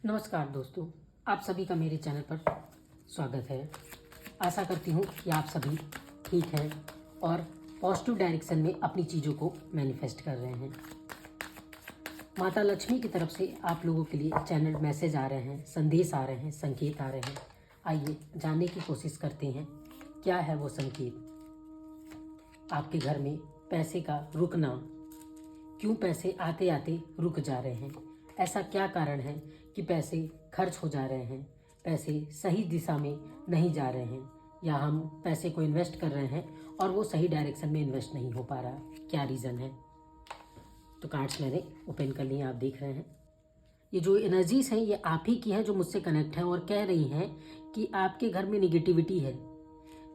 नमस्कार दोस्तों, आप सभी का मेरे चैनल पर स्वागत है। आशा करती हूँ कि आप सभी ठीक हैं और पॉजिटिव डायरेक्शन में अपनी चीज़ों को मैनिफेस्ट कर रहे हैं। माता लक्ष्मी की तरफ से आप लोगों के लिए चैनल मैसेज आ रहे हैं, संदेश आ रहे हैं, संकेत आ रहे हैं। आइए जानने की कोशिश करते हैं क्या है वो संकेत। आपके घर में पैसे का रुकना, क्यों पैसे आते आते रुक जा रहे हैं, ऐसा क्या कारण है कि पैसे खर्च हो जा रहे हैं, पैसे सही दिशा में नहीं जा रहे हैं, या हम पैसे को इन्वेस्ट कर रहे हैं और वो सही डायरेक्शन में इन्वेस्ट नहीं हो पा रहा, क्या रीज़न है। तो कार्ड्स मैंने ओपन कर लिए, आप देख रहे हैं। ये जो एनर्जीज हैं ये आप ही की हैं जो मुझसे कनेक्ट हैं और कह रही हैं कि आपके घर में निगेटिविटी है।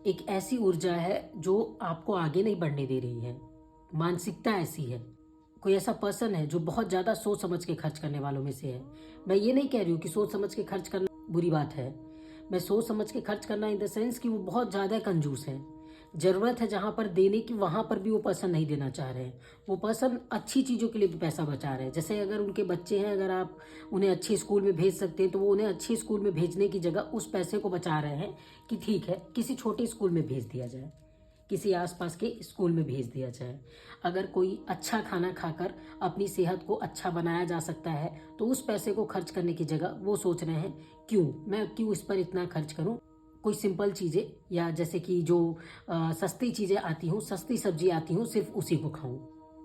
एक ऐसी ऊर्जा है जो आपको आगे नहीं बढ़ने दे रही है, मानसिकता ऐसी है। कोई ऐसा पर्सन है जो बहुत ज़्यादा सोच समझ के खर्च करने वालों में से है। मैं ये नहीं कह रही हूँ कि सोच समझ के खर्च करना बुरी बात है। मैं सोच समझ के खर्च करना इन द सेंस कि वो बहुत ज़्यादा कंजूस हैं। ज़रूरत है जहाँ पर देने की, वहाँ पर भी वो पर्सन नहीं देना चाह रहे हैं। वो पर्सन अच्छी चीज़ों के लिए भी पैसा बचा रहे हैं। जैसे अगर उनके बच्चे हैं, अगर आप उन्हें अच्छे स्कूल में भेज सकते हैं तो वो उन्हें अच्छे स्कूल में भेजने की जगह उस पैसे को बचा रहे हैं कि ठीक है किसी छोटे स्कूल में भेज दिया जाए, किसी आसपास के स्कूल में भेज दिया जाए। अगर कोई अच्छा खाना खाकर अपनी सेहत को अच्छा बनाया जा सकता है तो उस पैसे को खर्च करने की जगह वो सोच रहे हैं मैं क्यों इस पर इतना खर्च करूं। कोई सिंपल चीज़ें, या जैसे कि जो सस्ती चीज़ें आती हूँ, सस्ती सब्जी आती हूँ, सिर्फ उसी को खाऊं।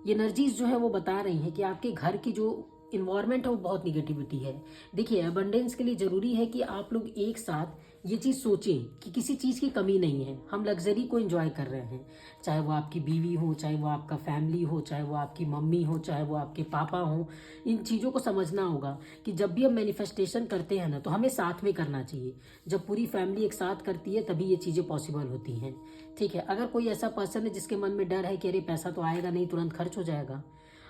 ये एनर्जीज जो है वो बता रही हैं कि आपके घर की जो इन्वायरमेंट है वो बहुत निगेटिविटी है। देखिए, अबंडेंस के लिए ज़रूरी है कि आप लोग एक साथ ये चीज़ सोचें कि किसी चीज़ की कमी नहीं है। हम लग्जरी को एंजॉय कर रहे हैं, चाहे वो आपकी बीवी हो, चाहे वो आपका फैमिली हो, चाहे वो आपकी मम्मी हो, चाहे वो आपके पापा हो। इन चीज़ों को समझना होगा कि जब भी हम मैनिफेस्टेशन करते हैं ना तो हमें साथ में करना चाहिए। जब पूरी फैमिली एक साथ करती है तभी ये चीज़ें पॉसिबल होती हैं। ठीक है, अगर कोई ऐसा पर्सन है जिसके मन में डर है कि अरे पैसा तो आएगा नहीं, तुरंत खर्च हो जाएगा,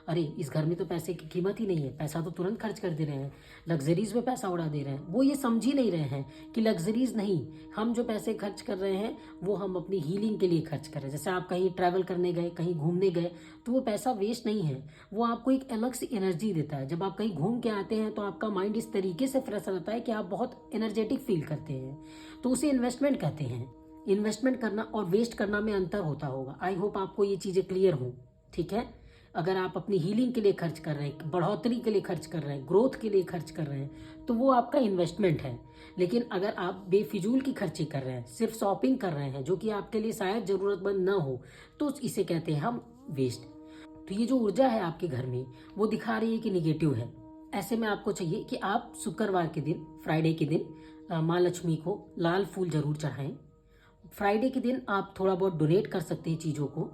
अरे इस घर में तो पैसे की कीमत ही नहीं है, पैसा तो तुरंत खर्च कर दे रहे हैं, लग्जरीज में पैसा उड़ा दे रहे हैं, वो ये समझ ही नहीं रहे हैं कि लग्जरीज नहीं, हम जो पैसे खर्च कर रहे हैं वो हम अपनी हीलिंग के लिए खर्च कर रहे हैं। जैसे आप कहीं ट्रैवल करने गए, कहीं घूमने गए, तो वो पैसा वेस्ट नहीं है, वो आपको एक अलग सी एनर्जी देता है। जब आप कहीं घूम के आते हैं तो आपका माइंड इस तरीके से फ्रेश रहता है कि आप बहुत एनर्जेटिक फील करते हैं, तो उसे इन्वेस्टमेंट कहते हैं। इन्वेस्टमेंट करना और वेस्ट करना में अंतर होता होगा। आई होप आपको ये चीज़ें क्लियर हो। ठीक है, अगर आप अपनी हीलिंग के लिए खर्च कर रहे हैं, बढ़ोतरी के लिए खर्च कर रहे हैं, ग्रोथ के लिए खर्च कर रहे हैं, तो वो आपका इन्वेस्टमेंट है। लेकिन अगर आप बेफिजूल की खर्ची कर रहे हैं, सिर्फ शॉपिंग कर रहे हैं जो कि आपके लिए शायद ज़रूरतमंद ना हो, तो इसे कहते हैं हम वेस्ट। तो ये जो ऊर्जा है आपके घर में वो दिखा रही है कि निगेटिव है। ऐसे में आपको चाहिए कि आप शुक्रवार के दिन, फ्राइडे के दिन माँ लक्ष्मी को लाल फूल जरूर चढ़ाएं। फ्राइडे के दिन आप थोड़ा बहुत डोनेट कर सकते हैं चीज़ों को,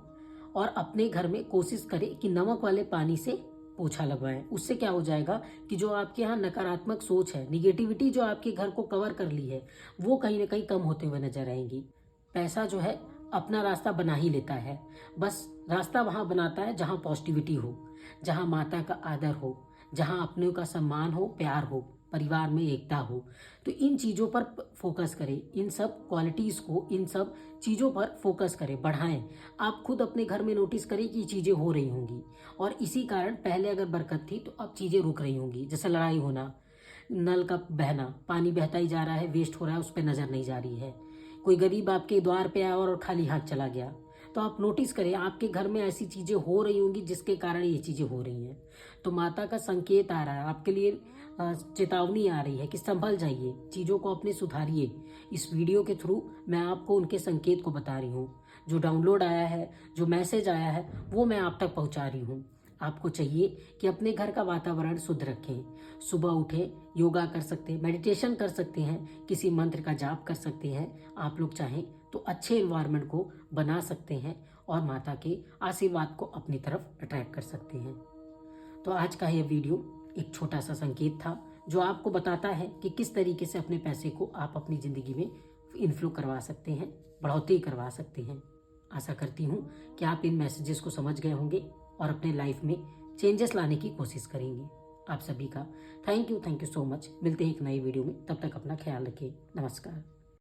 और अपने घर में कोशिश करें कि नमक वाले पानी से पोछा लगवाएं। उससे क्या हो जाएगा कि जो आपके यहाँ नकारात्मक सोच है, निगेटिविटी जो आपके घर को कवर कर ली है, वो कहीं ना कहीं कम होते हुए नजर आएंगी। पैसा जो है अपना रास्ता बना ही लेता है, बस रास्ता वहाँ बनाता है जहाँ पॉजिटिविटी हो, जहाँ माता का आदर हो, जहाँ अपनों का सम्मान हो, प्यार हो, परिवार में एकता हो। तो इन चीज़ों पर फोकस करें, इन सब क्वालिटीज़ को, इन सब चीज़ों पर फोकस करें, बढ़ाएं। आप खुद अपने घर में नोटिस करें कि चीज़ें हो रही होंगी, और इसी कारण पहले अगर बरकत थी तो अब चीज़ें रुक रही होंगी। जैसे लड़ाई होना, नल का बहना, पानी बहता ही जा रहा है, वेस्ट हो रहा है, उस पर नज़र नहीं जा रही है। कोई गरीब आपके द्वार पे आया और खाली हाथ चला गया, तो आप नोटिस करें आपके घर में ऐसी चीज़ें हो रही होंगी जिसके कारण ये चीज़ें हो रही हैं। तो माता का संकेत आ रहा है आपके लिए, चेतावनी आ रही है कि संभल जाइए, चीज़ों को अपने सुधारिए। इस वीडियो के थ्रू मैं आपको उनके संकेत को बता रही हूँ। जो डाउनलोड आया है, जो मैसेज आया है, वो मैं आप तक पहुँचा रही हूँ। आपको चाहिए कि अपने घर का वातावरण शुद्ध रखें। सुबह उठे, योगा कर सकते हैं, मेडिटेशन कर सकते हैं, किसी मंत्र का जाप कर सकते हैं। आप लोग चाहें तो अच्छे एनवायरनमेंट को बना सकते हैं और माता के आशीर्वाद को अपनी तरफ अट्रैक्ट कर सकते हैं। तो आज का यह वीडियो एक छोटा सा संकेत था जो आपको बताता है कि किस तरीके से अपने पैसे को आप अपनी ज़िंदगी में इन्फ्लो करवा सकते हैं, बढ़ोतरी करवा सकते हैं। आशा करती हूँ कि आप इन मैसेजेस को समझ गए होंगे और अपने लाइफ में चेंजेस लाने की कोशिश करेंगे। आप सभी का थैंक यू सो मच। मिलते हैं एक नई वीडियो में, तब तक अपना ख्याल रखिए। नमस्कार।